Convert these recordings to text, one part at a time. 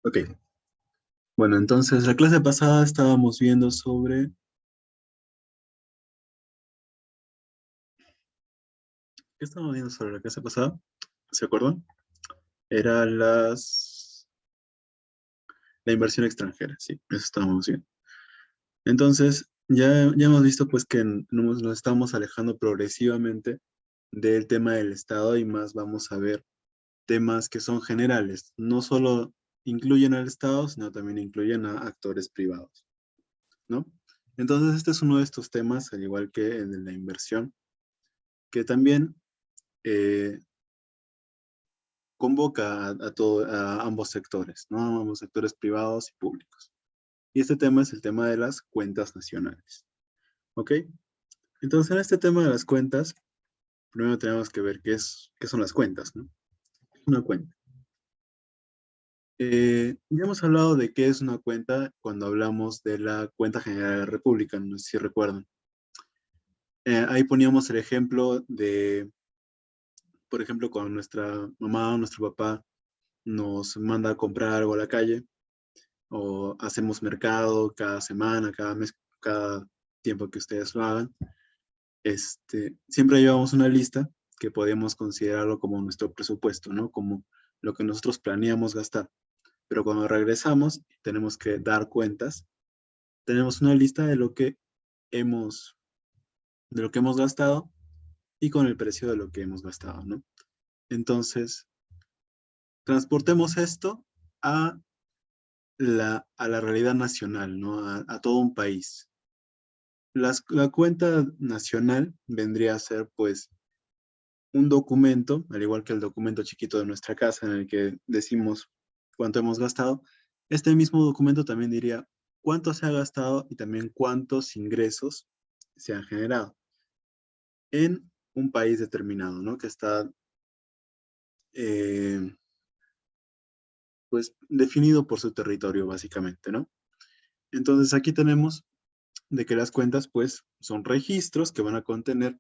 Ok, bueno, entonces la clase pasada estábamos viendo sobre, ¿qué estábamos viendo sobre la clase pasada? ¿Se acuerdan? Era la inversión extranjera, sí, eso estábamos viendo. Entonces, ya hemos visto pues que nos estamos alejando progresivamente del tema del Estado y más vamos a ver temas que son generales, no solo incluyen al Estado, sino también incluyen a actores privados, ¿no? Entonces, este es uno de estos temas, al igual que el de la inversión, que también eh, convoca a ambos sectores, ¿no? A ambos sectores privados y públicos. Y este tema es el tema de las cuentas nacionales, ¿ok? Entonces, en este tema de las cuentas, primero tenemos que ver qué son las cuentas, ¿no? Una cuenta. Ya hemos hablado de qué es una cuenta cuando hablamos de la cuenta general de la República, no sé si recuerdan. Ahí poníamos el ejemplo de, por ejemplo, cuando nuestra mamá o nuestro papá nos manda a comprar algo a la calle, o hacemos mercado cada semana, cada mes, cada tiempo que ustedes lo hagan. Siempre llevamos una lista que podemos considerarlo como nuestro presupuesto, ¿no? Como lo que nosotros planeamos gastar. Pero cuando regresamos, tenemos que dar cuentas. Tenemos una lista hemos, de lo que hemos gastado y con el precio de lo que hemos gastado, ¿no? Entonces, transportemos esto a la realidad nacional, ¿no? A todo un país. La cuenta nacional vendría a ser, pues, un documento, al igual que el documento chiquito de nuestra casa en el que decimos cuánto hemos gastado. Este mismo documento también diría cuánto se ha gastado y también cuántos ingresos se han generado en un país determinado, ¿no? Que está, eh, pues, definido por su territorio, básicamente, ¿no? Entonces, aquí tenemos de que las cuentas, pues, son registros que van a contener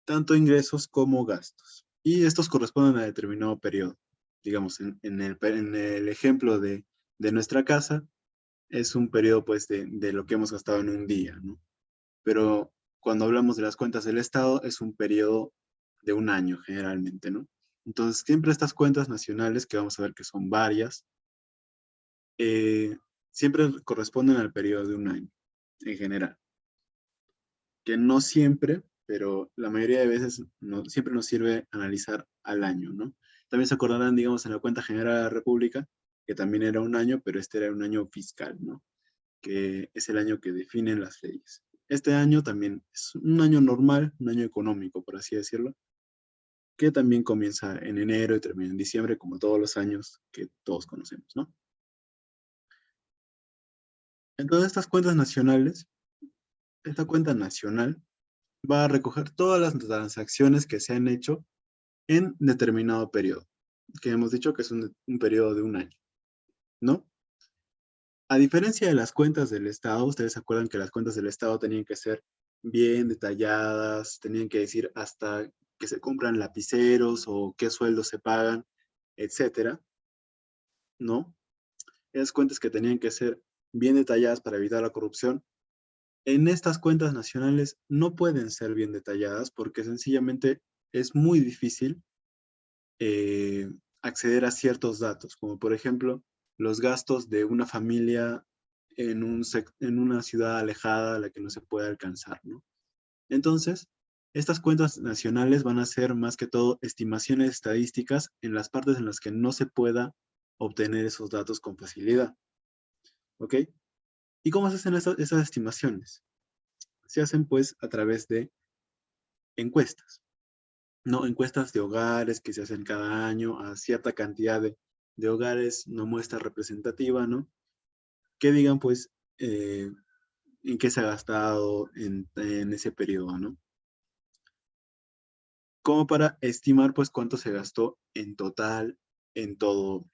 tanto ingresos como gastos. Y estos corresponden a determinado periodo. Digamos, en el ejemplo de nuestra casa, es un periodo pues de lo que hemos gastado en un día, ¿no? Pero cuando hablamos de las cuentas del Estado, es un periodo de un año generalmente, ¿no? Entonces, siempre estas cuentas nacionales, que vamos a ver que son varias, eh, siempre corresponden al periodo de un año en general, que no siempre, pero la mayoría de veces siempre nos sirve analizar al año, ¿no? También se acordarán, digamos, en la cuenta general de la República, que también era un año, pero este era un año fiscal, ¿no? Que es el año que definen las leyes. Este año también es un año normal, un año económico, por así decirlo, que también comienza en enero y termina en diciembre, como todos los años que todos conocemos, ¿no? En todas estas cuentas nacionales, esta cuenta nacional va a recoger todas las transacciones que se han hecho en determinado periodo, que hemos dicho que es un periodo de un año, ¿no? A diferencia de las cuentas del Estado, ustedes se acuerdan que las cuentas del Estado tenían que ser bien detalladas, tenían que decir hasta que se compran lapiceros o qué sueldos se pagan, etcétera, ¿no? Esas cuentas que tenían que ser bien detalladas para evitar la corrupción. En estas cuentas nacionales no pueden ser bien detalladas porque sencillamente es muy difícil eh, acceder a ciertos datos, como por ejemplo los gastos de una familia en una ciudad alejada a la que no se puede alcanzar, ¿no? Entonces, estas cuentas nacionales van a ser más que todo estimaciones estadísticas en las partes en las que no se pueda obtener esos datos con facilidad, ¿ok? ¿Y cómo se hacen esas estimaciones? Se hacen pues a través de encuestas. No, encuestas de hogares que se hacen cada año a cierta cantidad de hogares, no muestra representativa, ¿no? Que digan, pues, en qué se ha gastado en ese periodo, ¿no? Como para estimar, pues, cuánto se gastó en total en todo,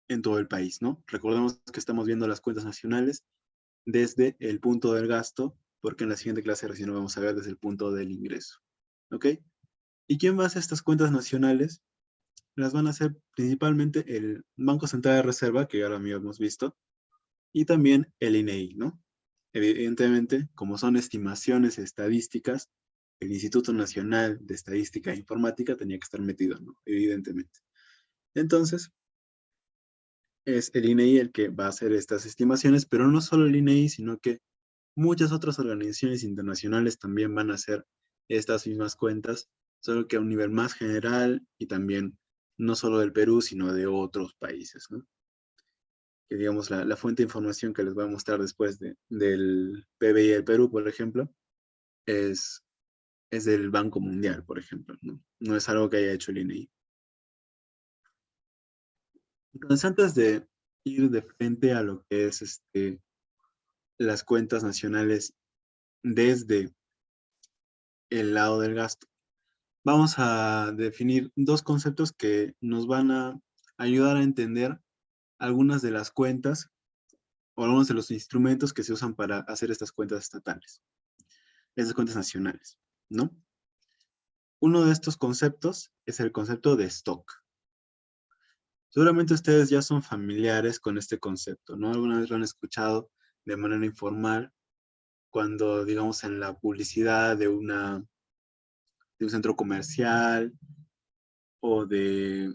en todo el país, ¿no? Recordemos que estamos viendo las cuentas nacionales desde el punto del gasto, porque en la siguiente clase recién lo vamos a ver desde el punto del ingreso, ¿ok? ¿Y quién va a hacer estas cuentas nacionales? las van a hacer principalmente el Banco Central de Reserva, que ya lo habíamos visto, y también el INEI, ¿no? Evidentemente, como son estimaciones estadísticas, el Instituto Nacional de Estadística e Informática tenía que estar metido, ¿no? Evidentemente. Entonces, es el INEI el que va a hacer estas estimaciones, pero no solo el INEI, sino que muchas otras organizaciones internacionales también van a hacer estas mismas cuentas, solo que a un nivel más general y también no solo del Perú, sino de otros países, ¿no? Que digamos la fuente de información que les voy a mostrar después del PBI del Perú, por ejemplo, es, es del Banco Mundial, por ejemplo, ¿no? No es algo que haya hecho el INEI. Entonces, antes de ir de frente a lo que es las cuentas nacionales desde el lado del gasto, vamos a definir dos conceptos que nos van a ayudar a entender algunas de las cuentas o algunos de los instrumentos que se usan para hacer estas cuentas estatales, estas cuentas nacionales, ¿no? Uno de estos conceptos es el concepto de stock. Seguramente ustedes ya son familiares con este concepto, ¿no? Alguna vez lo han escuchado de manera informal cuando, digamos, en la publicidad de un centro comercial o de,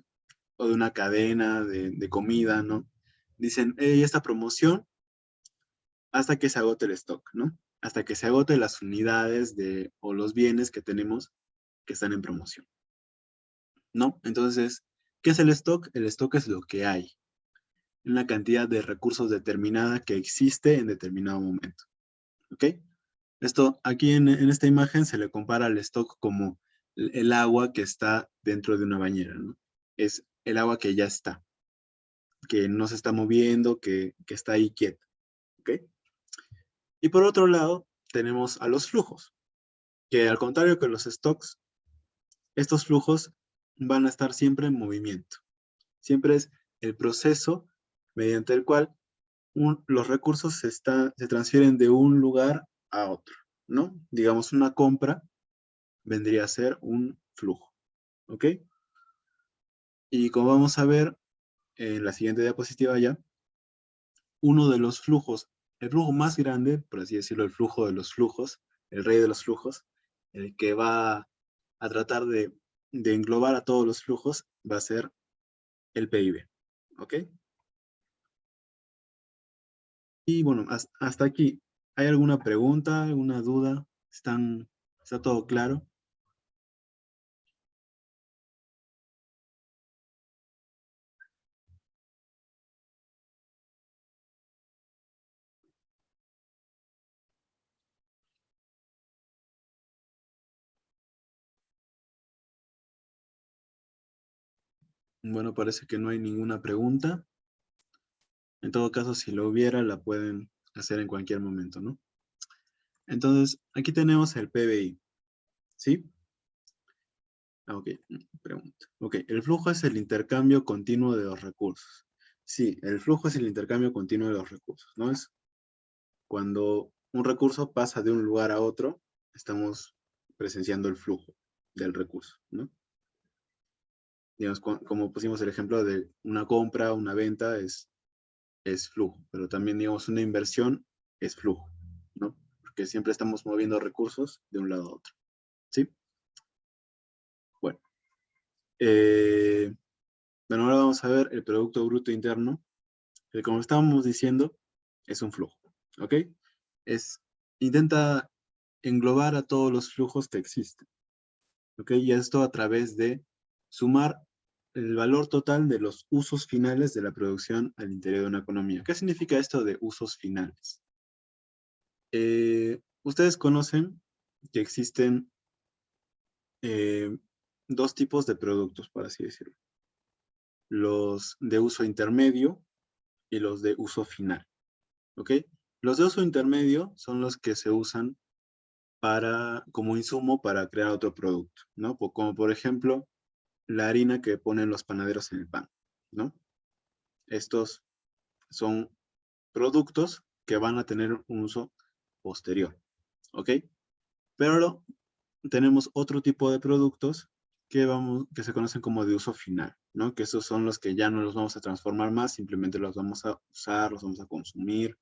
o de una cadena de comida, ¿no? Dicen, hey, esta promoción hasta que se agote el stock, ¿no? Hasta que se agote las unidades o los bienes que tenemos que están en promoción, ¿no? Entonces, ¿qué es el stock? El stock es lo que hay, una cantidad de recursos determinada que existe en determinado momento, ¿ok? Esto, aquí en esta imagen se le compara al stock como el agua que está dentro de una bañera, ¿no? Es el agua que ya está, que no se está moviendo, que está ahí quieta, ¿ok? Y por otro lado, tenemos a los flujos, que al contrario que los stocks, estos flujos van a estar siempre en movimiento. Siempre es el proceso mediante el cual los recursos se transfieren de un lugar a otro, ¿no? Digamos, una compra vendría a ser un flujo, ¿ok? Y como vamos a ver en la siguiente diapositiva ya, uno de los flujos, el flujo más grande, por así decirlo, el flujo de los flujos, el rey de los flujos, el que va a tratar de englobar a todos los flujos, va a ser el PIB, ¿ok? Y bueno, hasta aquí, ¿hay alguna pregunta, alguna duda? ¿Está todo claro? Bueno, parece que no hay ninguna pregunta. En todo caso, si lo hubiera, la pueden hacer en cualquier momento, ¿no? Entonces, aquí tenemos el PBI, ¿sí? Ah, ok, pregunta. Ok, el flujo es el intercambio continuo de los recursos. Sí, el flujo es el intercambio continuo de los recursos, ¿no? Es cuando un recurso pasa de un lugar a otro, estamos presenciando el flujo del recurso, ¿no? Digamos, como pusimos el ejemplo de una compra, una venta, es flujo, pero también, digamos, una inversión es flujo, ¿no? Porque siempre estamos moviendo recursos de un lado a otro, ¿sí? Bueno, eh, bueno, ahora vamos a ver el Producto Bruto Interno, que como estábamos diciendo, es un flujo, ¿ok? Intenta englobar a todos los flujos que existen, ¿ok? Y esto a través de sumar el valor total de los usos finales de la producción al interior de una economía. ¿Qué significa esto de usos finales? Ustedes conocen que existen eh, dos tipos de productos, por así decirlo. Los de uso intermedio y los de uso final, ¿ok? Los de uso intermedio son los que se usan como insumo para crear otro producto, ¿no? Como por ejemplo, la harina que ponen los panaderos en el pan, ¿no? Estos son productos que van a tener un uso posterior, ¿ok? Pero tenemos otro tipo de productos que se conocen como de uso final, ¿no? Que esos son los que ya no los vamos a transformar más, simplemente los vamos a usar, los vamos a consumir,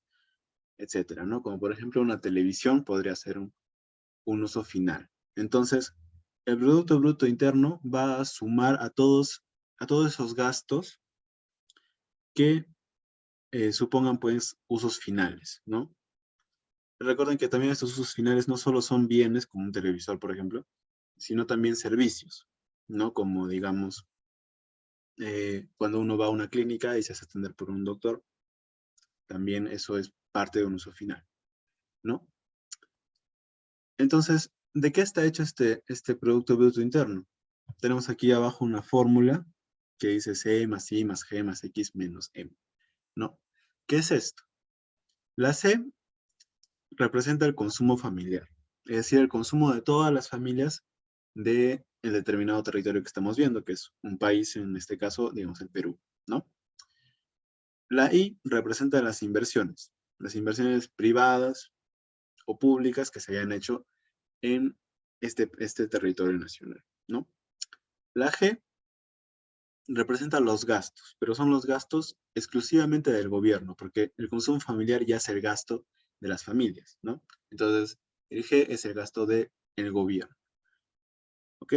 etcétera, ¿no? Como por ejemplo una televisión podría ser un uso final. Entonces, el Producto Bruto Interno va a sumar a todos esos gastos que supongan pues usos finales, ¿no? Recuerden que también estos usos finales no solo son bienes, como un televisor, por ejemplo, sino también servicios, ¿no? Como digamos, cuando uno va a una clínica y se hace atender por un doctor, también eso es parte de un uso final, ¿no? Entonces, ¿de qué está hecho este Producto Bruto Interno? Tenemos aquí abajo una fórmula que dice C más I más G más X menos M, ¿no? ¿Qué es esto? La C representa el consumo familiar, es decir, el consumo de todas las familias de el determinado territorio que estamos viendo, que es un país, en este caso, digamos, el Perú, ¿no? La I representa las inversiones privadas o públicas que se hayan hecho en este territorio nacional, ¿no? La G representa los gastos, pero son los gastos exclusivamente del gobierno, porque el consumo familiar ya es el gasto de las familias, ¿no? Entonces, el G es el gasto del gobierno, ¿ok?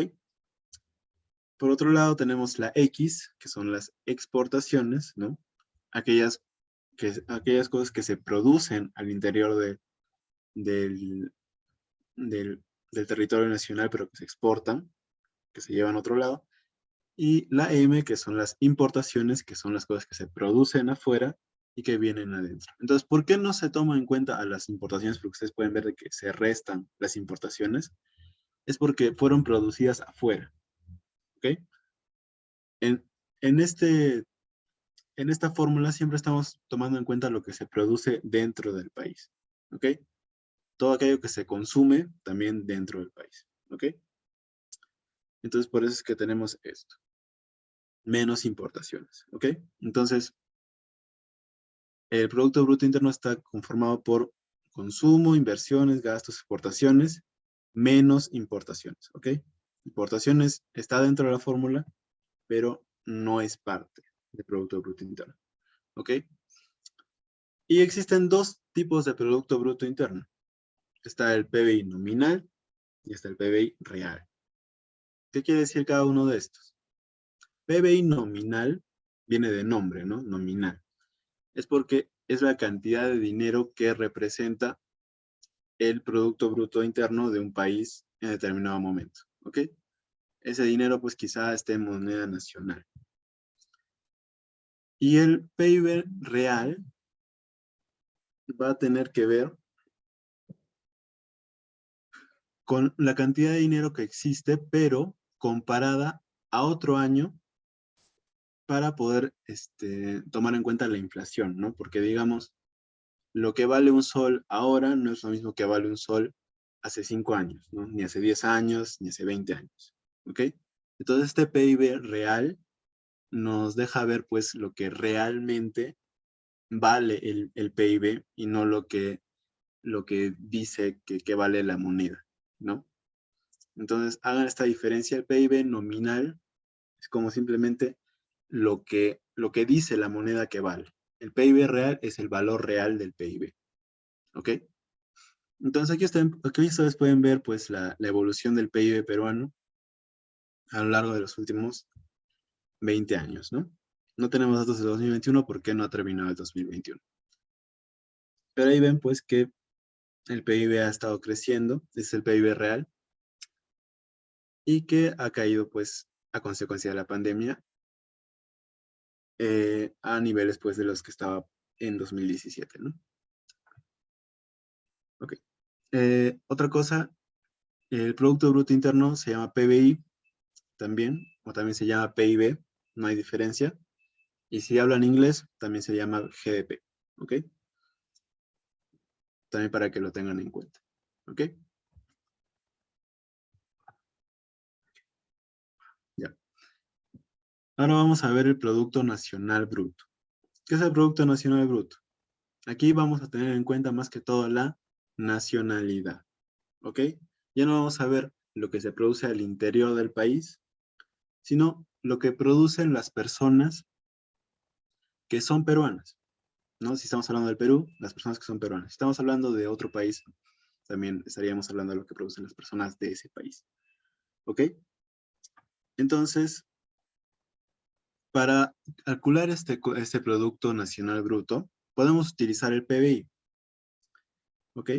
Por otro lado, tenemos la X, que son las exportaciones, ¿no? Aquellas, aquellas cosas que se producen al interior del, del, del territorio nacional, pero que se exportan, que se llevan a otro lado. Y la M, que son las importaciones, que son las cosas que se producen afuera y que vienen adentro. Entonces, ¿por qué no se toma en cuenta a las importaciones? Porque ustedes pueden ver de que se restan las importaciones. Es porque fueron producidas afuera, ¿ok? En, en, este, en esta fórmula siempre estamos tomando en cuenta lo que se produce dentro del país, ¿ok? Todo aquello que se consume también dentro del país, ¿ok? Entonces, por eso es que tenemos esto. Menos importaciones, ¿ok? Entonces, el Producto Bruto Interno está conformado por consumo, inversiones, gastos, exportaciones, menos importaciones, ¿ok? Importaciones está dentro de la fórmula, pero no es parte del Producto Bruto Interno, ¿ok? Y existen dos tipos de Producto Bruto Interno. Está el PBI nominal y está el PBI real. ¿Qué quiere decir cada uno de estos? PBI nominal viene de nombre, ¿no? Nominal. Es porque es la cantidad de dinero que representa el Producto Bruto Interno de un país en determinado momento, ¿ok? Ese dinero pues quizá esté en moneda nacional. Y el PIB real va a tener que ver con la cantidad de dinero que existe, pero comparada a otro año para poder tomar en cuenta la inflación, ¿no? Porque digamos, lo que vale un sol ahora no es lo mismo que vale un sol hace 5 años, ¿no? Ni hace 10 años, ni hace 20 años, ¿ok? Entonces este PIB real nos deja ver pues lo que realmente vale el PIB y no lo que dice que vale la moneda, ¿no? Entonces hagan esta diferencia, el PIB nominal es como simplemente lo que dice la moneda que vale. El PIB real es el valor real del PIB, ¿ok? Entonces aquí ustedes pueden ver pues la evolución del PIB peruano a lo largo de los últimos 20 años, ¿no? No tenemos datos de 2021 porque no ha terminado el 2021. Pero ahí ven pues que el PIB ha estado creciendo, es el PIB real, y que ha caído pues a consecuencia de la pandemia a niveles pues de los que estaba en 2017, ¿no? Ok. Otra cosa, el Producto Bruto Interno se llama PBI también, o también se llama PIB, no hay diferencia. Y si hablan inglés, también se llama GDP, ¿ok? También para que lo tengan en cuenta, ¿ok? Ya. Ahora vamos a ver el Producto Nacional Bruto. ¿Qué es el Producto Nacional Bruto? Aquí vamos a tener en cuenta más que todo la nacionalidad, ¿ok? Ya no vamos a ver lo que se produce al interior del país, sino lo que producen las personas que son peruanas, ¿no? Si estamos hablando del Perú, las personas que son peruanas. Si estamos hablando de otro país, también estaríamos hablando de lo que producen las personas de ese país. ¿Ok? Entonces, para calcular este Producto Nacional Bruto, podemos utilizar el PBI. ¿Ok?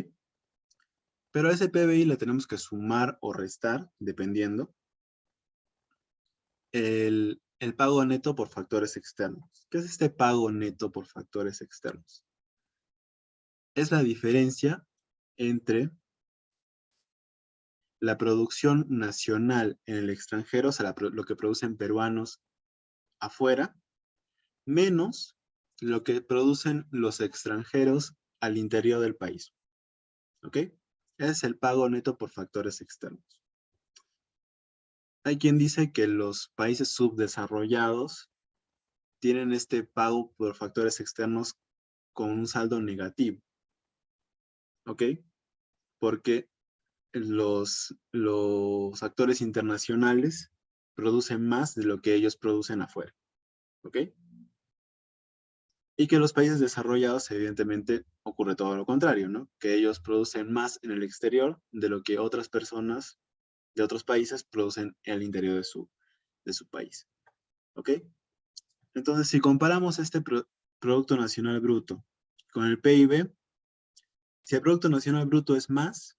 Pero a ese PBI le tenemos que sumar o restar, dependiendo, el pago neto por factores externos. ¿Qué es este pago neto por factores externos? Es la diferencia entre la producción nacional en el extranjero, o sea, lo que producen peruanos afuera, menos lo que producen los extranjeros al interior del país. ¿Ok? Es el pago neto por factores externos. Hay quien dice que los países subdesarrollados tienen este pago por factores externos con un saldo negativo. ¿Ok? Porque los actores internacionales producen más de lo que ellos producen afuera. ¿Ok? Y que los países desarrollados, evidentemente, ocurre todo lo contrario, ¿no? Que ellos producen más en el exterior de lo que otras personas de otros países producen en el interior de su país. ¿Ok? Entonces, si comparamos este Producto Nacional Bruto con el PIB, si el Producto Nacional Bruto es más,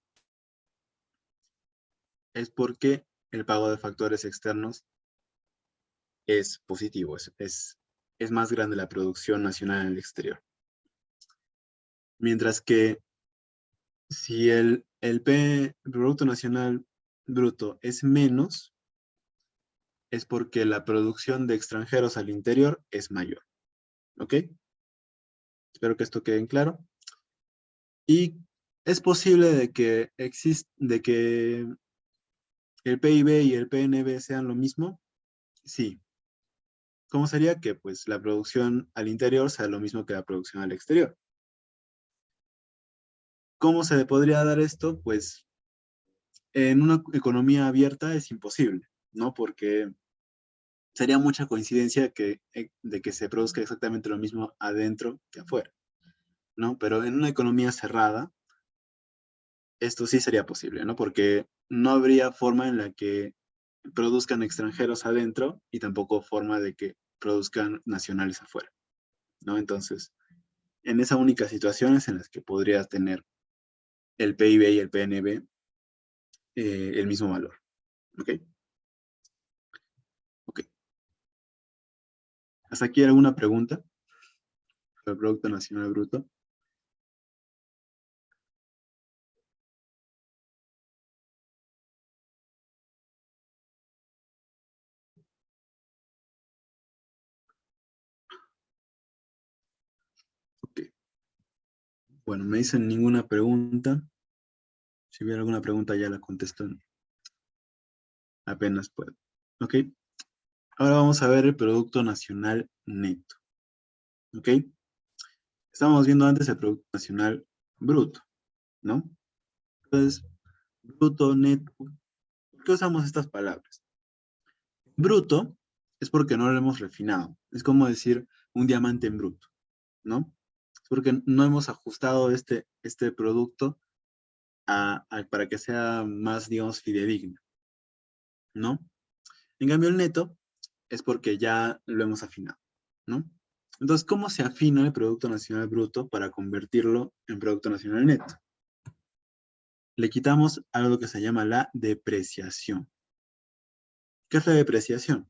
es porque el pago de factores externos es positivo, es más grande la producción nacional en el exterior. Mientras que si el Producto Nacional Bruto es menos, es porque la producción de extranjeros al interior es mayor. ¿Ok? Espero que esto quede en claro. Y es posible de que el PIB y el PNB sean lo mismo. Sí. ¿Cómo sería que pues la producción al interior sea lo mismo que la producción al exterior? ¿Cómo se podría dar esto? Pues en una economía abierta es imposible, ¿no? Porque sería mucha coincidencia de que se produzca exactamente lo mismo adentro que afuera, ¿no? Pero en una economía cerrada, esto sí sería posible, ¿no? Porque no habría forma en la que produzcan extranjeros adentro y tampoco forma de que produzcan nacionales afuera, ¿no? Entonces, en esa única situación es en las que podrías tener el PIB y el PNB el mismo valor, ¿ok? Ok. ¿Hasta aquí alguna pregunta sobre el Producto Nacional Bruto? Ok. Bueno, me dicen ninguna pregunta. Si hubiera alguna pregunta ya la contesto apenas puedo. Ok. Ahora vamos a ver el Producto Nacional Neto. ¿Ok? Estábamos viendo antes el Producto Nacional Bruto, ¿no? Entonces, bruto, neto. ¿Por qué usamos estas palabras? Bruto es porque no lo hemos refinado. Es como decir un diamante en bruto, ¿no? Es porque no hemos ajustado este producto para que sea más, digamos, fidedigno, ¿no? En cambio, el neto es porque ya lo hemos afinado, ¿no? Entonces, ¿cómo se afina el Producto Nacional Bruto para convertirlo en Producto Nacional Neto? Le quitamos algo que se llama la depreciación. ¿Qué es la depreciación?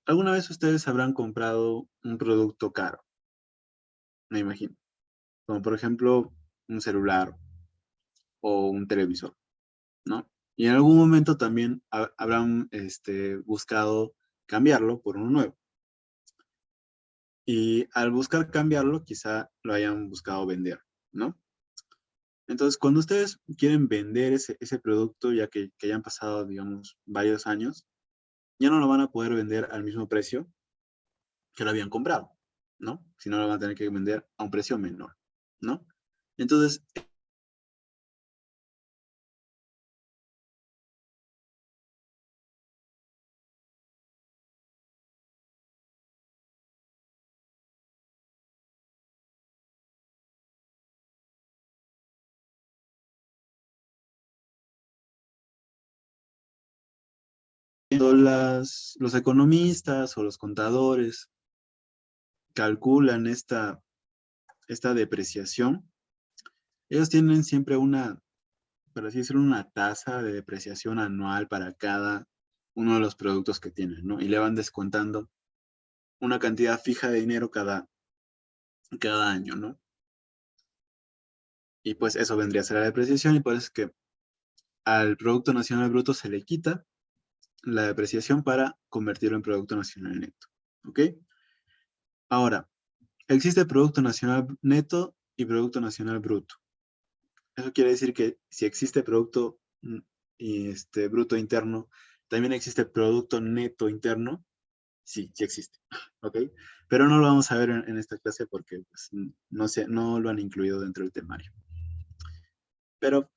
¿Alguna vez ustedes habrán comprado un producto caro? Me imagino. Como por ejemplo, un celular o un televisor, ¿no? Y en algún momento también habrán buscado cambiarlo por uno nuevo. Y al buscar cambiarlo, quizá lo hayan buscado vender, ¿no? Entonces, cuando ustedes quieren vender ese producto, ya que ya han pasado, digamos, varios años, ya no lo van a poder vender al mismo precio que lo habían comprado, ¿no? Si no, lo van a tener que vender a un precio menor, ¿no? Entonces, los economistas o los contadores calculan esta depreciación, ellos tienen siempre una, por así decirlo, una tasa de depreciación anual para cada uno de los productos que tienen, ¿no? Y le van descontando una cantidad fija de dinero cada año, ¿no? Y pues eso vendría a ser la depreciación y por eso es que al Producto Nacional Bruto se le quita la depreciación para convertirlo en Producto Nacional Neto, ¿ok? Ahora, existe Producto Nacional Neto y Producto Nacional Bruto. Eso quiere decir que si existe Producto Bruto Interno, también existe Producto Neto Interno. Sí, sí existe, ¿ok? Pero no lo vamos a ver en esta clase porque pues, no lo han incluido dentro del temario. Pero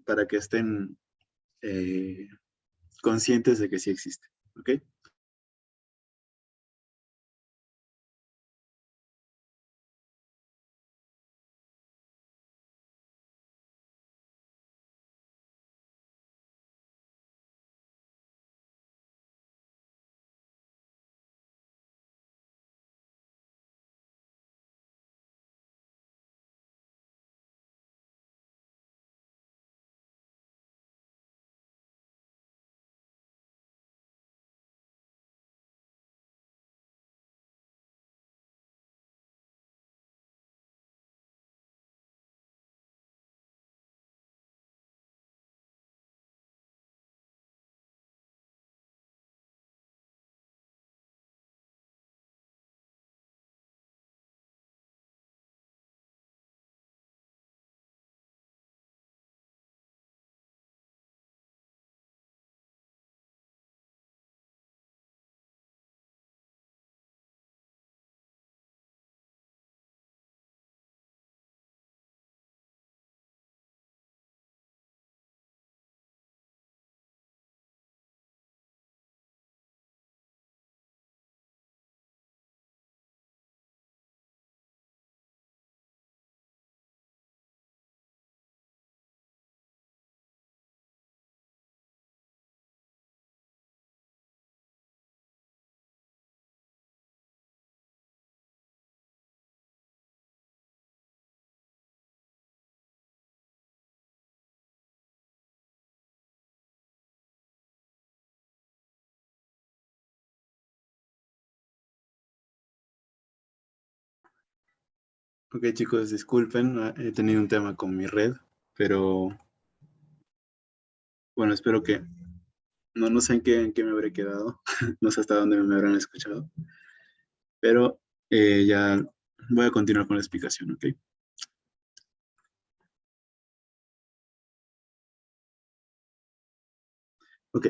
para que estén eh, conscientes de que sí existe, ¿ok? Ok, chicos, disculpen, he tenido un tema con mi red, pero bueno, espero que no sé en qué me habré quedado, no sé hasta dónde me habrán escuchado, pero ya voy a continuar con la explicación, ¿ok? Ok,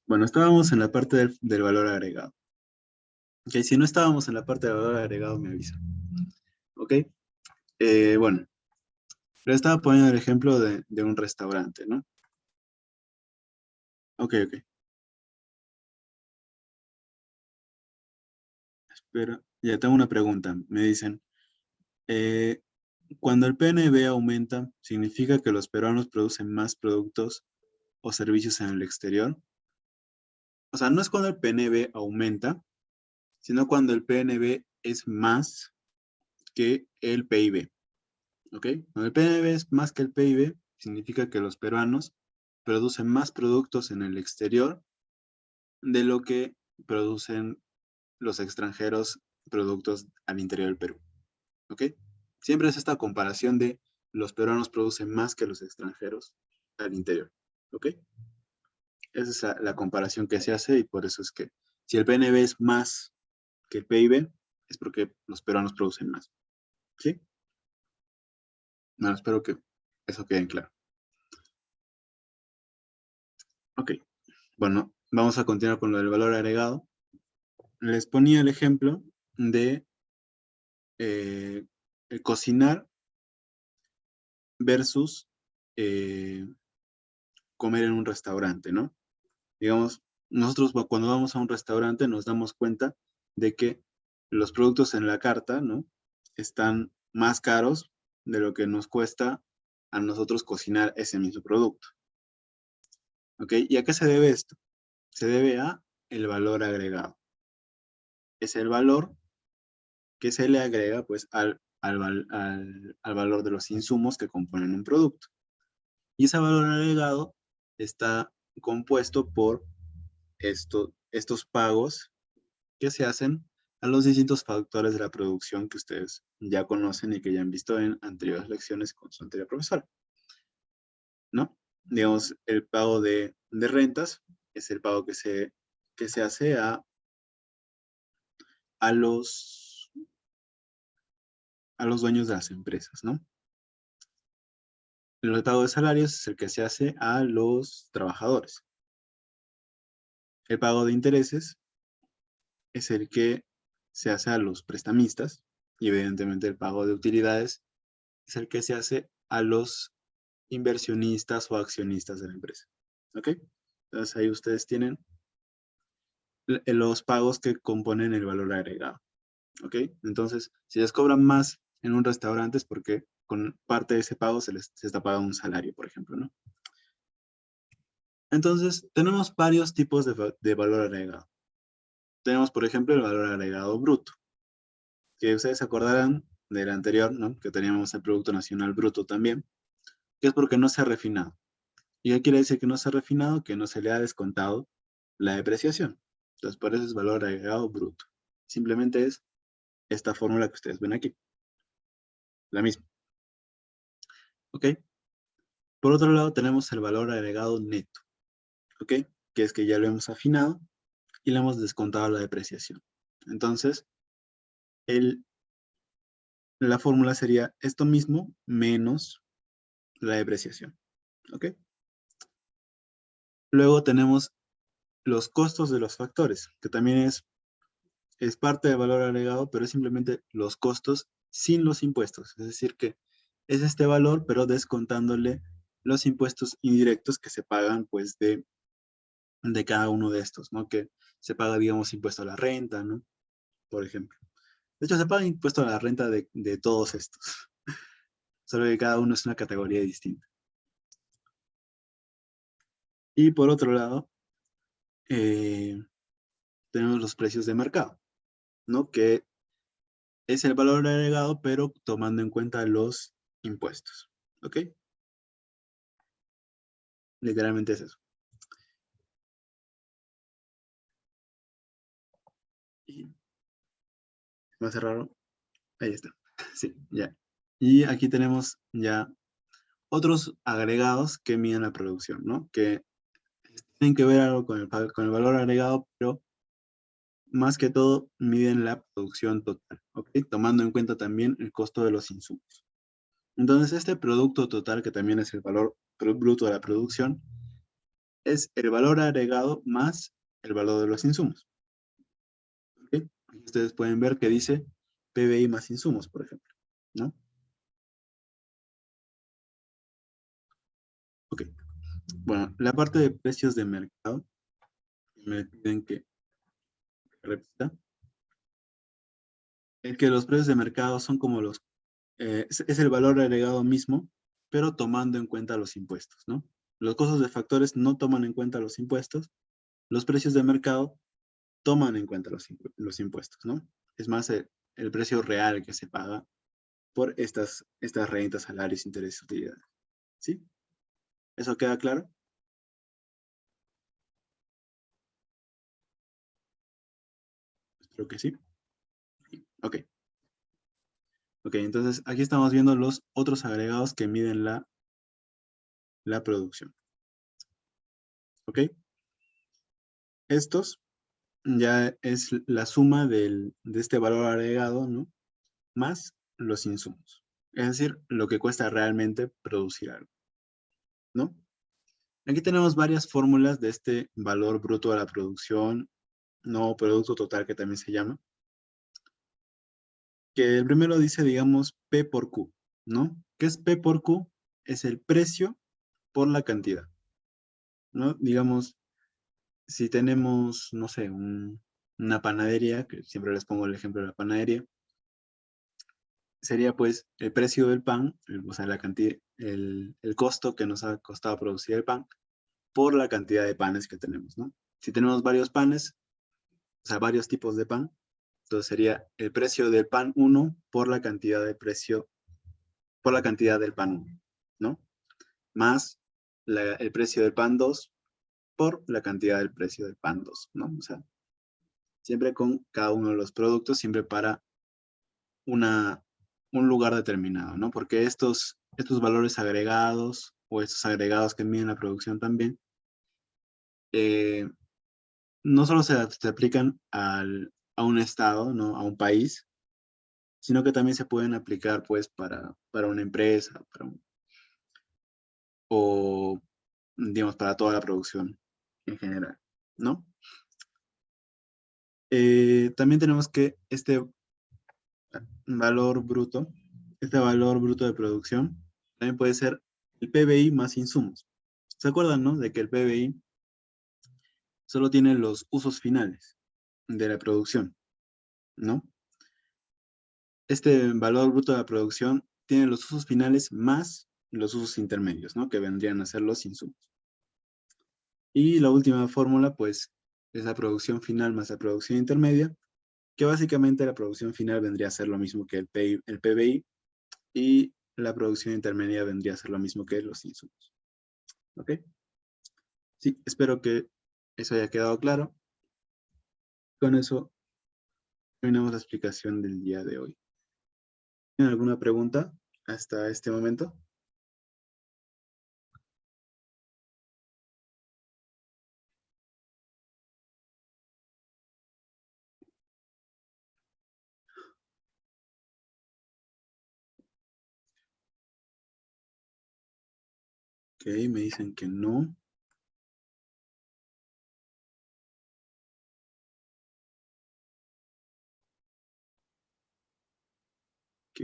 bueno, estábamos en la parte del valor agregado. Ok, si no estábamos en la parte del valor agregado, me avisan. Ok, bueno, le estaba poniendo el ejemplo de un restaurante, ¿no? Ok, ok, espera, ya tengo una pregunta. Me dicen, eh, cuando el PNB aumenta, ¿significa que los peruanos producen más productos o servicios en el exterior? O sea, no es cuando el PNB aumenta, sino cuando el PNB es más que el PIB. ¿Ok? Cuando el PNB es más que el PIB, significa que los peruanos producen más productos en el exterior de lo que producen los extranjeros productos al interior del Perú. ¿Ok? Siempre es esta comparación de los peruanos producen más que los extranjeros al interior. ¿Ok? Esa es la comparación que se hace y por eso es que si el PNB es más que el PIB, es porque los peruanos producen más. ¿Sí? Bueno, espero que eso quede claro. Ok, bueno, vamos a continuar con lo del valor agregado. Les ponía el ejemplo de eh, el cocinar versus eh, comer en un restaurante, ¿no? Digamos, nosotros cuando vamos a un restaurante nos damos cuenta de que los productos en la carta, ¿no? Están más caros de lo que nos cuesta a nosotros cocinar ese mismo producto. ¿Ok? ¿Y a qué se debe esto? se debe a el valor agregado. Es el valor que se le agrega pues al valor de los insumos que componen un producto. Y ese valor agregado está compuesto por estos pagos que se hacen a los distintos factores de la producción que ustedes ya conocen y que ya han visto en anteriores lecciones con su anterior profesora, ¿no? Digamos, el pago de rentas es el pago que se hace a los dueños de las empresas, ¿no? El pago de salarios es el que se hace a los trabajadores. El pago de intereses es el que se hace a los prestamistas y evidentemente el pago de utilidades es el que se hace a los inversionistas o accionistas de la empresa. ¿Ok? Entonces ahí ustedes tienen los pagos que componen el valor agregado. ¿Ok? Entonces, si les cobran más en un restaurante es porque con parte de ese pago se está pagando un salario, por ejemplo, ¿no? Entonces, tenemos varios tipos de valor agregado. Tenemos, por ejemplo, el valor agregado bruto, que ustedes se acordarán del anterior, ¿no? Que teníamos el Producto Nacional Bruto también, que es porque no se ha refinado. ¿Y qué quiere decir que no se ha refinado? Que no se le ha descontado la depreciación. Entonces, por eso es valor agregado bruto. Simplemente es esta fórmula que ustedes ven aquí. La misma. ¿Ok? Por otro lado, tenemos el valor agregado neto. ¿Ok? Que es que ya lo hemos afinado y le hemos descontado la depreciación. Entonces, la fórmula sería esto mismo menos la depreciación. ¿Ok? Luego tenemos los costos de los factores, que también es parte del valor agregado, pero es simplemente los costos sin los impuestos. Es decir, que es este valor, pero descontándole los impuestos indirectos que se pagan, pues, de cada uno de estos, ¿no? Que se paga, digamos, impuesto a la renta, ¿no? Por ejemplo. De hecho, se paga impuesto a la renta de todos estos, solo que cada uno es una categoría distinta. Y por otro lado, tenemos los precios de mercado, ¿no? Que es el valor agregado, pero tomando en cuenta los impuestos. ¿Ok? Literalmente es eso. Y va a ser raro. Ahí está. Sí, ya. Y aquí tenemos ya otros agregados que miden la producción, ¿no? Que tienen que ver algo con el valor agregado, pero más que todo miden la producción total, ¿ok? Tomando en cuenta también el costo de los insumos. Entonces, este producto total, que también es el valor bruto de la producción, es el valor agregado más el valor de los insumos. ¿Ok? Aquí ustedes pueden ver que dice PBI más insumos, por ejemplo, ¿no? Ok. Bueno, la parte de precios de mercado, me piden que repita, es que los precios de mercado son como es el valor agregado mismo, pero tomando en cuenta los impuestos, ¿no? Los costos de factores no toman en cuenta los impuestos, los precios de mercado toman en cuenta los impuestos, ¿no? Es más el precio real que se paga por estas rentas, salarios, intereses, utilidades, ¿sí? ¿Eso queda claro? Espero que sí. Ok. Ok, entonces aquí estamos viendo los otros agregados que miden la producción. ¿Ok? Estos ya es la suma de este valor agregado, ¿no? Más los insumos. Es decir, lo que cuesta realmente producir algo, ¿no? Aquí tenemos varias fórmulas de este valor bruto de la producción, no producto total que también se llama, que el primero dice, digamos, P por Q, ¿no? ¿Qué es P por Q? Es el precio por la cantidad, ¿no? Digamos, si tenemos, no sé, una panadería, que siempre les pongo el ejemplo de la panadería, sería pues el precio del pan, o sea, la cantidad, el costo que nos ha costado producir el pan por la cantidad de panes que tenemos, ¿no? Si tenemos varios panes, o sea, varios tipos de pan, entonces sería el precio del pan 1 por la cantidad de precio, por la cantidad del pan 1, ¿no? Más el precio del pan 2 por la cantidad del precio del pan 2, ¿no? O sea, siempre con cada uno de los productos, siempre para un lugar determinado, ¿no? Porque estos valores agregados o estos agregados que miden la producción también, no solo se aplican a un estado, ¿no? A un país, sino que también se pueden aplicar pues para una empresa, o digamos para toda la producción en general, ¿no? También tenemos que este valor bruto de producción, también puede ser el PBI más insumos. ¿Se acuerdan, no? De que el PBI solo tiene los usos finales de la producción, ¿no? Este valor bruto de la producción tiene los usos finales más los usos intermedios, ¿no? Que vendrían a ser los insumos. Y la última fórmula, pues, es la producción final más la producción intermedia, que básicamente la producción final vendría a ser lo mismo que el PBI, y la producción intermedia vendría a ser lo mismo que los insumos. ¿Ok? Sí, espero que eso haya quedado claro. Con eso terminamos la explicación del día de hoy. ¿Tienen alguna pregunta hasta este momento? Ok, me dicen que no. Ok.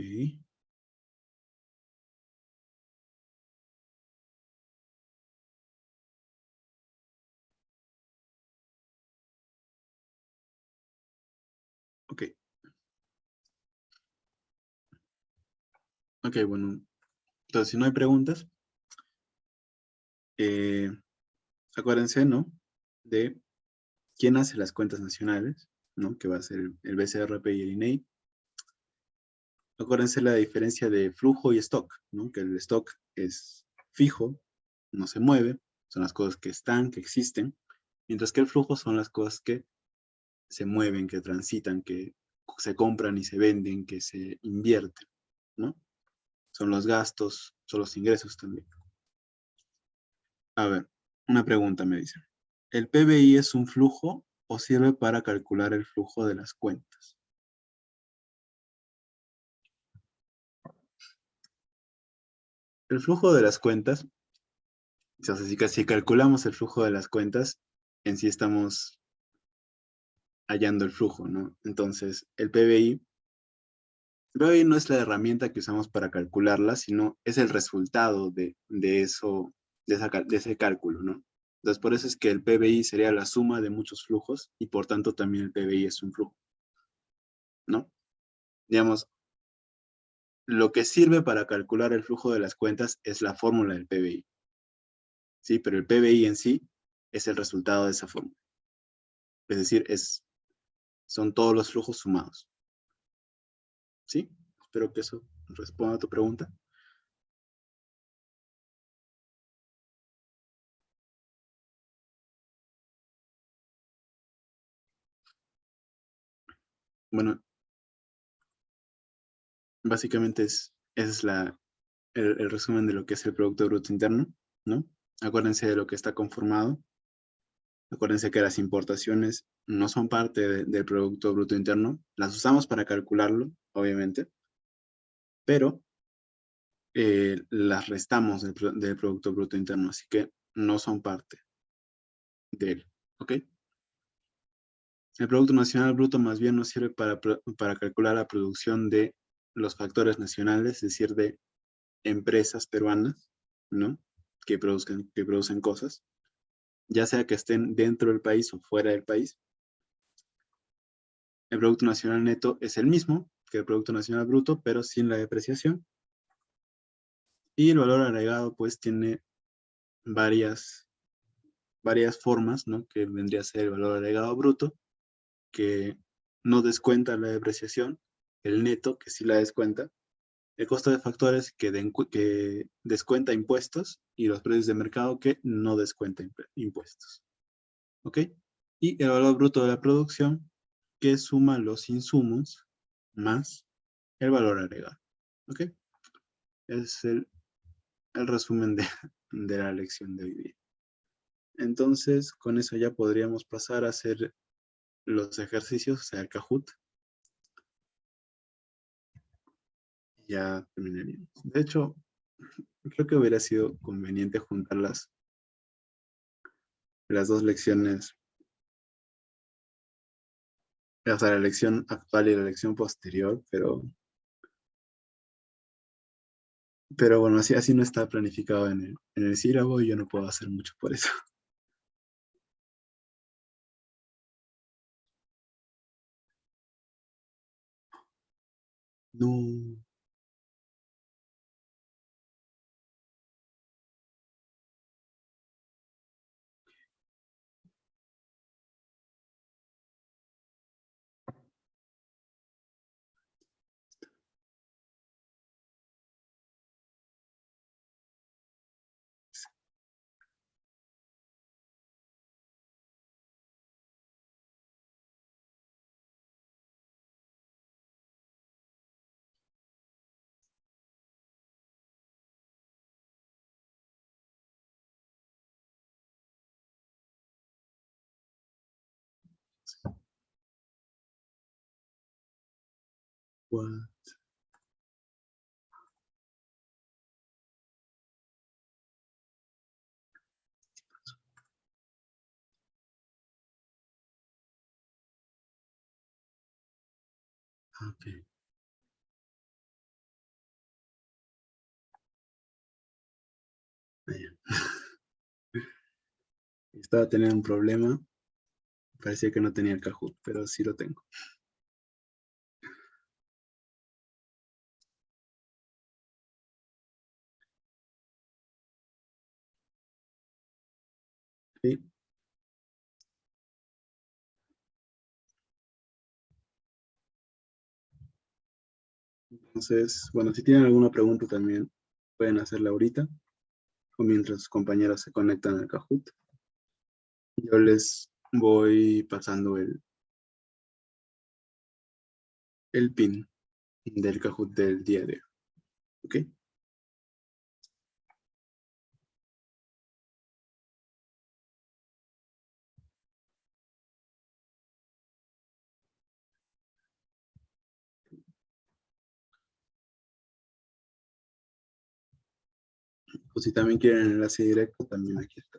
Ok. Ok, bueno. Entonces, si no hay preguntas, eh, acuérdense, ¿no? De quién hace las cuentas nacionales, ¿no? Que va a ser el BCRP y el INEI. Acuérdense la diferencia de flujo y stock, ¿no? Que el stock es fijo, no se mueve, son las cosas que están, que existen, mientras que el flujo son las cosas que se mueven, que transitan, que se compran y se venden, que se invierten, ¿no? Son los gastos, son los ingresos también. A ver, una pregunta me dice. ¿El PBI es un flujo o sirve para calcular el flujo de las cuentas? El flujo de las cuentas, o sea, si calculamos el flujo de las cuentas, en sí estamos hallando el flujo, ¿no? Entonces, el PBI no es la herramienta que usamos para calcularla, sino es el resultado de eso, de ese cálculo, ¿no? Entonces, por eso es que el PBI sería la suma de muchos flujos y por tanto también el PBI es un flujo, ¿no? Digamos, lo que sirve para calcular el flujo de las cuentas es la fórmula del PBI, ¿sí? Pero el PBI en sí es el resultado de esa fórmula. Es decir, son todos los flujos sumados, ¿sí? Espero que eso responda a tu pregunta. Bueno, básicamente ese es el resumen de lo que es el Producto Bruto Interno, ¿no? Acuérdense de lo que está conformado. Acuérdense que las importaciones no son parte del Producto Bruto Interno. Las usamos para calcularlo, obviamente, pero las restamos del Producto Bruto Interno, así que no son parte de él, ¿ok? El Producto Nacional Bruto más bien nos sirve para calcular la producción de los factores nacionales, es decir, de empresas peruanas, ¿no? Que producen cosas, ya sea que estén dentro del país o fuera del país. El Producto Nacional Neto es el mismo que el Producto Nacional Bruto, pero sin la depreciación. Y el valor agregado, pues, tiene varias varias formas, ¿no? Que vendría a ser el valor agregado bruto, que no descuenta la depreciación, el neto, que sí la descuenta, el costo de factores que descuenta impuestos y los precios de mercado que no descuenta impuestos. ¿Ok? Y el valor bruto de la producción que suma los insumos más el valor agregado. ¿Ok? Es el resumen de la lección de hoy día. Entonces, con eso ya podríamos pasar a hacer los ejercicios, o sea, el Kahoot. Ya terminaríamos. De hecho, creo que hubiera sido conveniente juntar las dos lecciones, o sea, la lección actual y la lección posterior, pero bueno, así no está planificado en el sílabo y yo no puedo hacer mucho por eso. No. What? Ok. Ahí. Estaba teniendo un problema. Parecía que no tenía el Kahoot, pero sí lo tengo. Sí. Entonces, bueno, si tienen alguna pregunta también pueden hacerla ahorita o mientras sus compañeros se conectan al Kahoot. Yo les voy pasando el pin del Kahoot del día de hoy. ¿Ok? O si también quieren el enlace directo, también aquí está.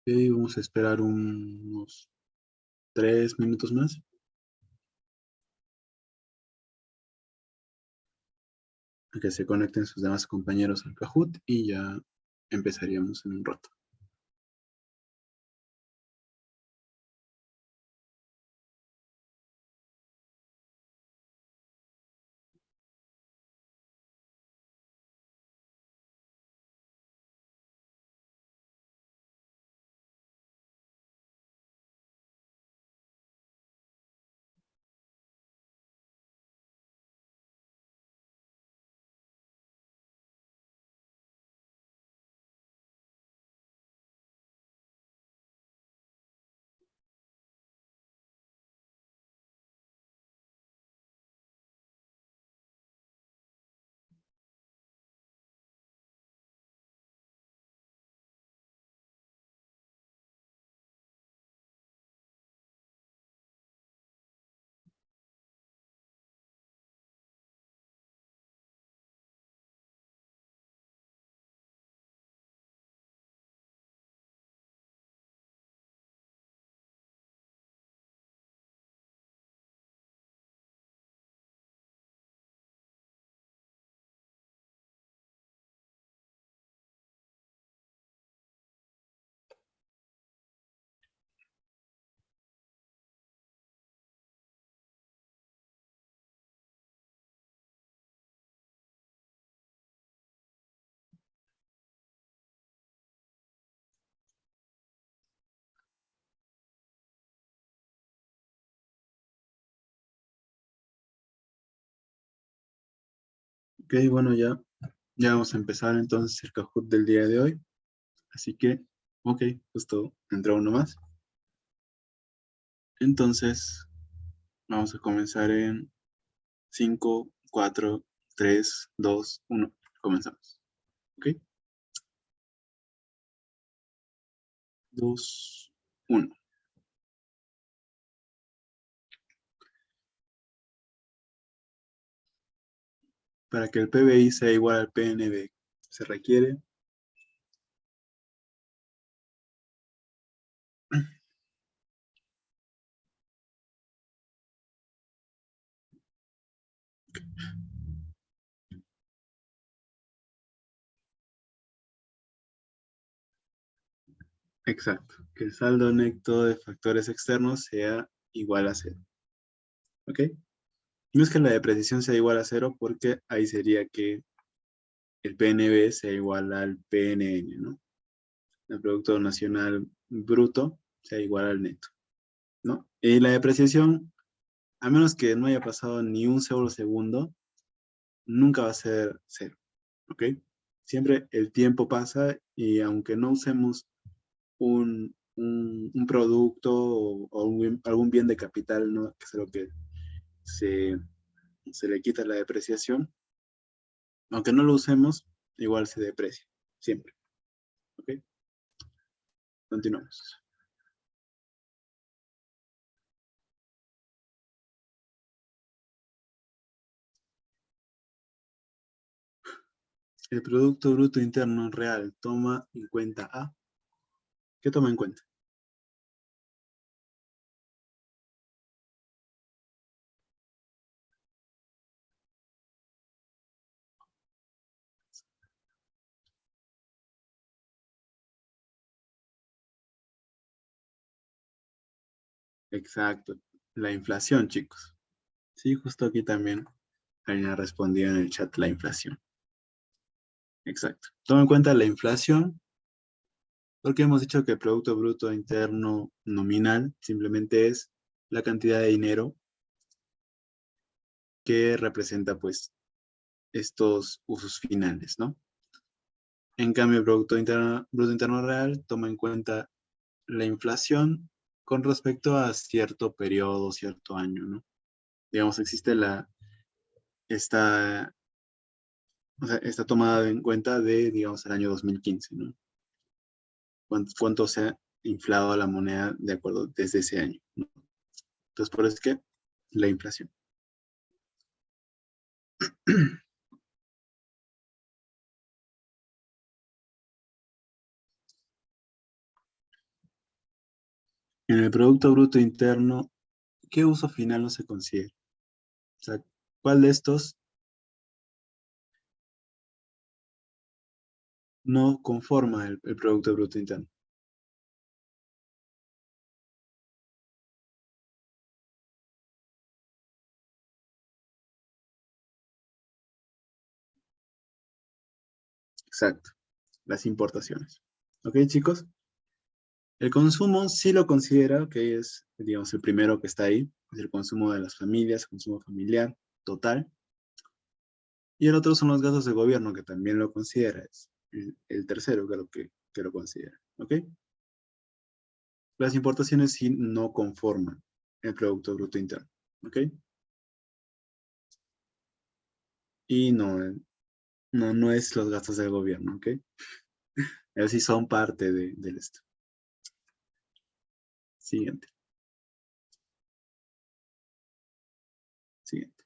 Ok, vamos a esperar unos 3 minutos más. a que se conecten sus demás compañeros al Kahoot y ya empezaríamos en un rato. Ok, bueno, ya vamos a empezar entonces el Kahoot del día de hoy. Así que, ok, justo entró uno más. Entonces, vamos a comenzar en 5, 4, 3, 2, 1. Comenzamos. Ok, 2, 1. Para que el PBI sea igual al PNB, se requiere. Exacto, que el saldo neto de factores externos sea igual a cero. ¿Ok? No es que la depreciación sea igual a cero porque ahí sería que el PNB sea igual al PNN, ¿no? El Producto Nacional Bruto sea igual al neto, ¿no? Y la depreciación, a menos que no haya pasado ni un solo segundo, nunca va a ser cero, ¿ok? Siempre el tiempo pasa y aunque no usemos un producto o algún bien de capital, ¿no? Que es lo que se, se le quita la depreciación, aunque no lo usemos, igual se deprecia, siempre, ¿ok? Continuamos. El Producto Bruto Interno Real toma en cuenta a... ¿Qué toma en cuenta? Exacto, la inflación, chicos. Sí, justo aquí también alguien ha respondido en el chat la inflación. Exacto. Toma en cuenta la inflación porque hemos dicho que el Producto Bruto Interno Nominal simplemente es la cantidad de dinero que representa pues estos usos finales, ¿no? En cambio, el Bruto Interno Real toma en cuenta la inflación con respecto a cierto periodo, cierto año, ¿no? Digamos, existe esta, o sea, esta tomada en cuenta de, digamos, el año 2015, ¿no? Cuánto se ha inflado la moneda de acuerdo desde ese año, ¿no? Entonces, por eso es que la inflación. En el Producto Bruto Interno, ¿qué uso final no se considera? O sea, ¿cuál de estos no conforma el Producto Bruto Interno. Exacto, las importaciones. ¿Ok, chicos? El consumo sí lo considera, que es, digamos, el primero que está ahí, es el consumo de las familias, consumo familiar total. Y el otro son los gastos de gobierno, que también lo considera, es el tercero que lo considera. ¿Ok? Las importaciones sí no conforman el Producto Bruto Interno. ¿Ok? Y no, no es los gastos del gobierno. ¿Ok? Ellos sí son parte del esto. Siguiente, siguiente.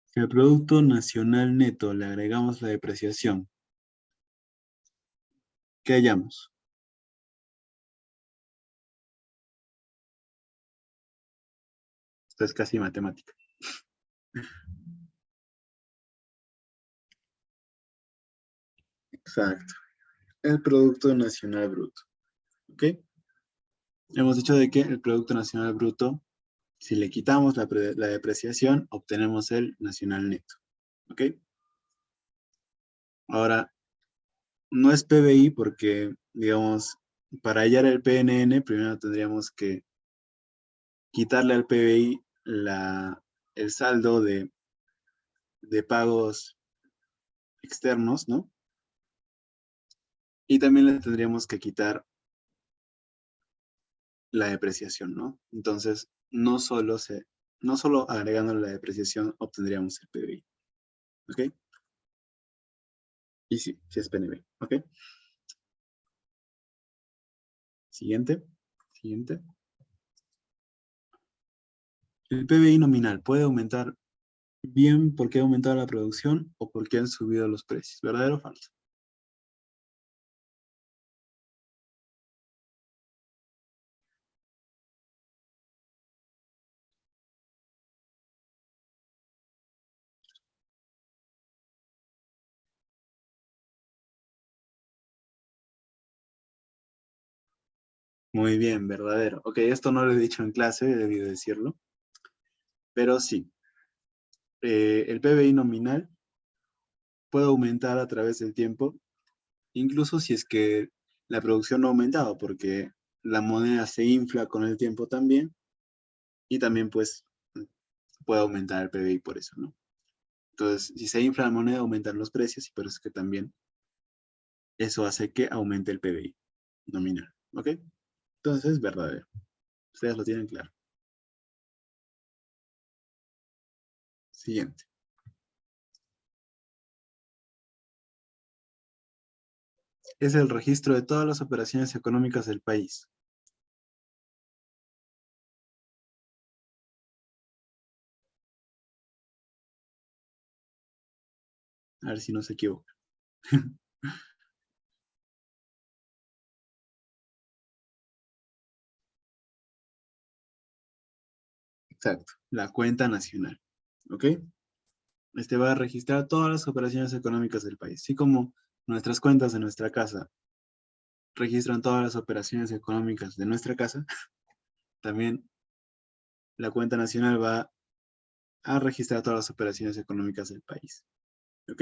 Si al Producto Nacional Neto le agregamos la depreciación, ¿qué hallamos? Esto es casi matemática. Exacto. El Producto Nacional Bruto. ¿Ok? Hemos dicho de que el Producto Nacional Bruto, si le quitamos la depreciación, obtenemos el nacional neto. ¿Ok? Ahora, no es PBI porque, digamos, para hallar el PNN, primero tendríamos que quitarle al PBI el saldo de pagos externos, ¿no? Y también le tendríamos que quitar la depreciación, ¿no? Entonces, no solo agregando la depreciación obtendríamos el PBI, ¿ok? Y sí, sí es PNB, ¿ok? Siguiente, siguiente. El PBI nominal puede aumentar bien porque ha aumentado la producción o porque han subido los precios, ¿verdadero o falso? Muy bien, verdadero. Ok, esto no lo he dicho en clase, he debido decirlo, pero sí, el PBI nominal puede aumentar a través del tiempo, incluso si es que la producción no ha aumentado, porque la moneda se infla con el tiempo también, y también pues puede aumentar el PBI por eso, ¿no? Entonces, si se infla la moneda, aumentan los precios, y por eso es que también eso hace que aumente el PBI nominal, ¿ok? Entonces, verdadero. Ustedes lo tienen claro. Siguiente. Es el registro de todas las operaciones económicas del país. A ver si no se equivoca. Exacto. La cuenta nacional. ¿Ok? Este va a registrar todas las operaciones económicas del país. Así como nuestras cuentas de nuestra casa registran todas las operaciones económicas de nuestra casa, también la cuenta nacional va a registrar todas las operaciones económicas del país. ¿Ok?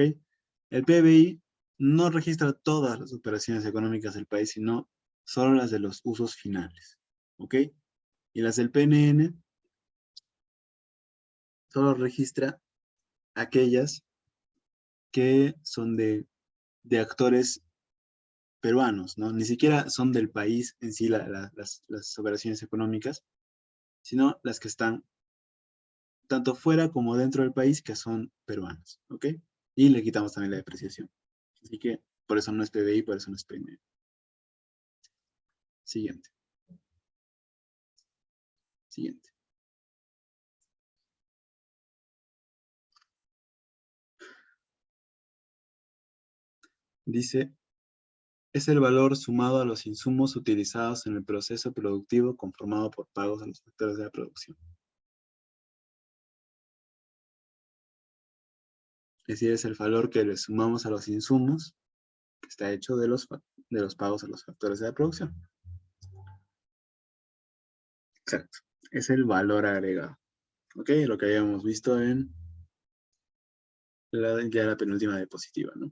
El PBI no registra todas las operaciones económicas del país, sino solo las de los usos finales. ¿Ok? Y las del PNN solo registra aquellas que son de actores peruanos, ¿no? Ni siquiera son del país en sí las operaciones económicas, sino las que están tanto fuera como dentro del país que son peruanas, ¿ok? Y le quitamos también la depreciación. Así que por eso no es PBI, por eso no es PNL. Siguiente, siguiente. Dice, es el valor sumado a los insumos utilizados en el proceso productivo conformado por pagos a los factores de la producción. Es decir, es el valor que le sumamos a los insumos, que está hecho de los pagos a los factores de la producción. Exacto. Es el valor agregado. ¿Ok? Lo que habíamos visto en ya la penúltima diapositiva, ¿no?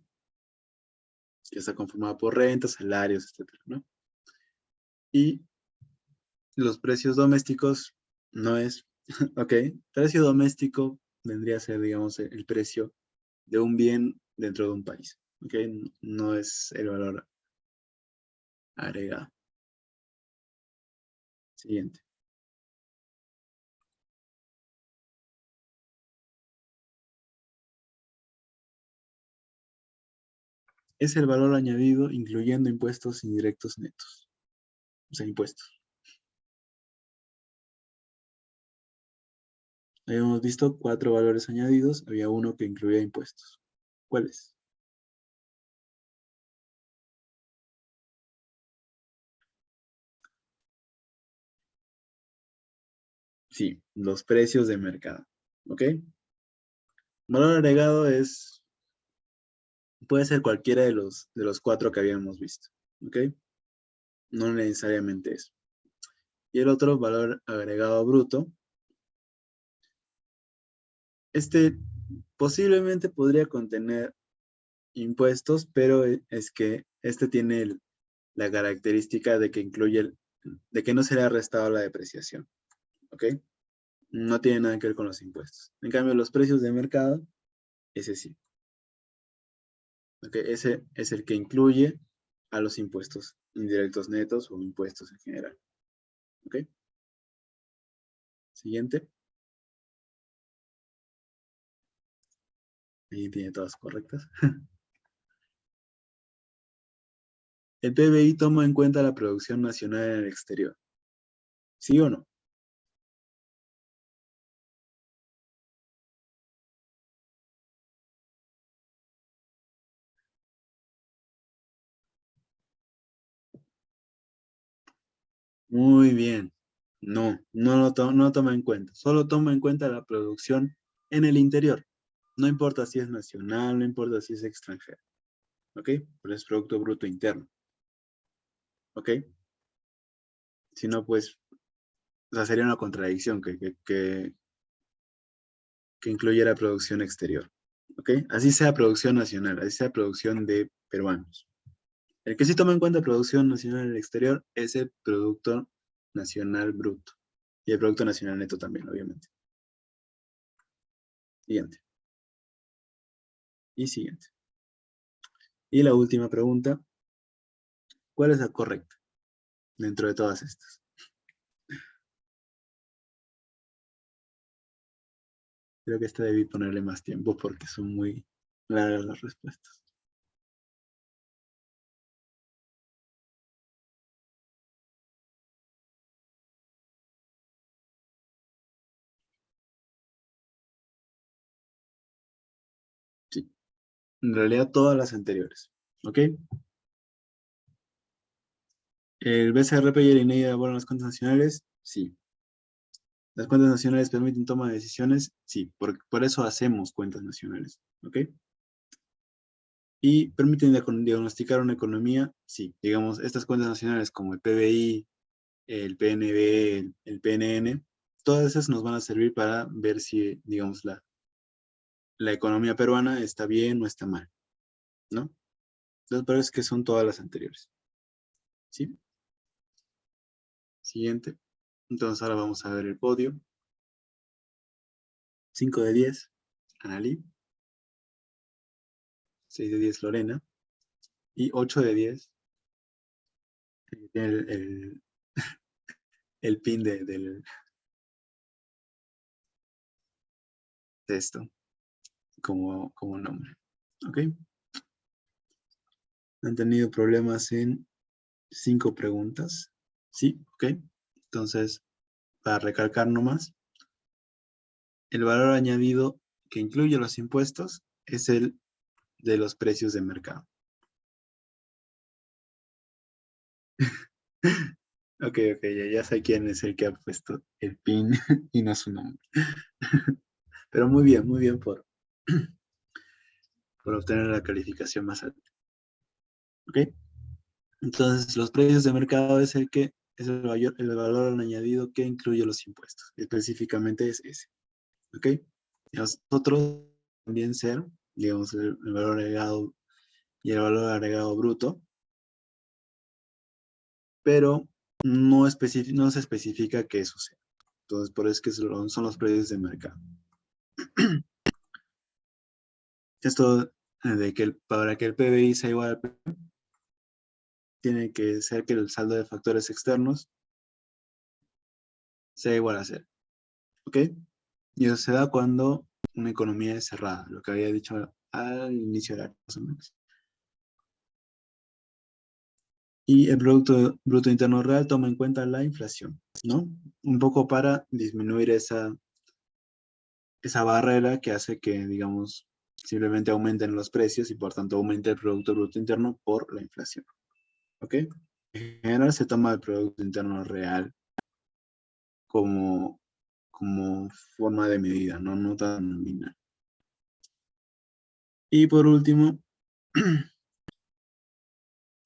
Que está conformada por rentas, salarios, etcétera, ¿no? Y los precios domésticos no es, ok, precio doméstico vendría a ser, digamos, el precio de un bien dentro de un país, ok, no es el valor agregado. Siguiente. Es el valor añadido incluyendo impuestos indirectos netos, o sea, impuestos. Habíamos visto 4 valores añadidos, había uno que incluía impuestos. ¿Cuáles? Sí, los precios de mercado, ¿ok? Valor agregado puede ser cualquiera de los 4 que habíamos visto, ¿ok? No necesariamente eso. Y el otro, valor agregado bruto. Este posiblemente podría contener impuestos, pero es que este tiene la característica de que de que no se le ha restado la depreciación, ¿ok? No tiene nada que ver con los impuestos. En cambio, los precios de mercado, ese sí, ¿ok? Ese es el que incluye a los impuestos indirectos netos o impuestos en general, ¿ok? Siguiente. Ahí tiene todas correctas. El PBI toma en cuenta la producción nacional en el exterior. ¿Sí o no? Muy bien. No, no lo toma en cuenta. Solo toma en cuenta la producción en el interior. No importa si es nacional, no importa si es extranjero. ¿Ok? Pero es Producto Bruto Interno. ¿Ok? Si no, pues, o sea, sería una contradicción que incluyera producción exterior. ¿Ok? Así sea producción nacional, así sea producción de peruanos. El que sí toma en cuenta producción nacional en el exterior es el Producto Nacional Bruto. Y el Producto Nacional Neto también, obviamente. Siguiente. Y siguiente. Y la última pregunta, ¿cuál es la correcta dentro de todas estas? Creo que esta debí ponerle más tiempo porque son muy largas las respuestas. Sí, en realidad todas las anteriores. ¿Ok? ¿El BCRP y el INEI elaboran las cuentas nacionales? Sí. ¿Las cuentas nacionales permiten toma de decisiones? Sí, por eso hacemos cuentas nacionales. ¿Ok? ¿Y permiten diagnosticar una economía? Sí. Digamos, estas cuentas nacionales como el PBI, el PNB, el PNN, todas esas nos van a servir para ver si, digamos, la economía peruana está bien o está mal, ¿no? Entonces, parece que son todas las anteriores. ¿Sí? Siguiente. Entonces, ahora vamos a ver el podio. 5 de 10, Analí. 6 de 10, Lorena. Y 8 de 10, tiene el pin del texto como nombre. ¿Ok? Han tenido problemas en 5 preguntas. Sí, ok. Entonces, para recalcar nomás, el valor añadido que incluye los impuestos es el de los precios de mercado. Ok, ya sé quién es el que ha puesto el pin y no su nombre. Pero muy bien para obtener la calificación más alta. ¿Ok? Entonces, los precios de mercado es el valor añadido que incluye los impuestos. Específicamente es ese. ¿Ok? Y nosotros también ser, digamos, el valor agregado y el valor agregado bruto, pero no se especifica que eso sea. Entonces, por eso es que son los precios de mercado. Esto de que para que el PBI sea igual al PIB, tiene que ser que el saldo de factores externos sea igual a cero. ¿Ok? Y eso se da cuando una economía es cerrada, lo que había dicho al inicio de la más o menos. Y el Producto Bruto Interno Real toma en cuenta la inflación, ¿no? Un poco para disminuir esa barrera que hace que, digamos, simplemente aumenten los precios y por tanto aumente el Producto Bruto Interno por la inflación. ¿Ok? En general se toma el Producto Interno Real como, como forma de medida, ¿no? No tan nominal. Y por último,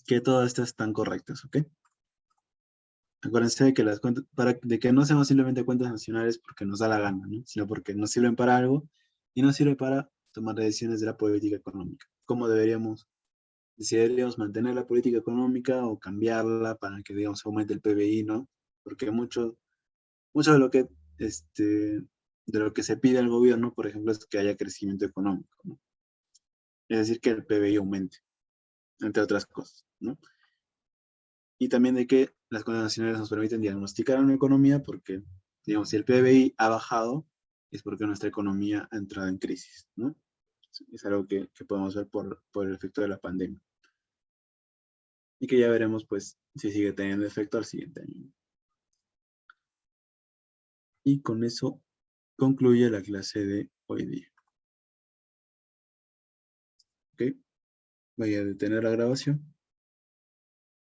que todas estas están correctas, ¿ok? Acuérdense de que las cuentas, de que no seamos simplemente cuentas nacionales porque nos da la gana, ¿no? Sino porque nos sirven para algo y nos sirve para tomar decisiones de la política económica. ¿Cómo deberíamos, si deberíamos mantener la política económica o cambiarla para que, digamos, aumente el PBI, ¿no? Porque mucho de lo que se pide al gobierno, por ejemplo, es que haya crecimiento económico, ¿no? Es decir, que el PBI aumente, entre otras cosas, ¿no? Y también de que las cuentas nacionales nos permiten diagnosticar una economía porque, digamos, si el PBI ha bajado, es porque nuestra economía ha entrado en crisis, ¿no? Es algo que podemos ver por el efecto de la pandemia. Y que ya veremos, pues, si sigue teniendo efecto al siguiente año. Y con eso concluye la clase de hoy día. ¿Ok? Voy a detener la grabación.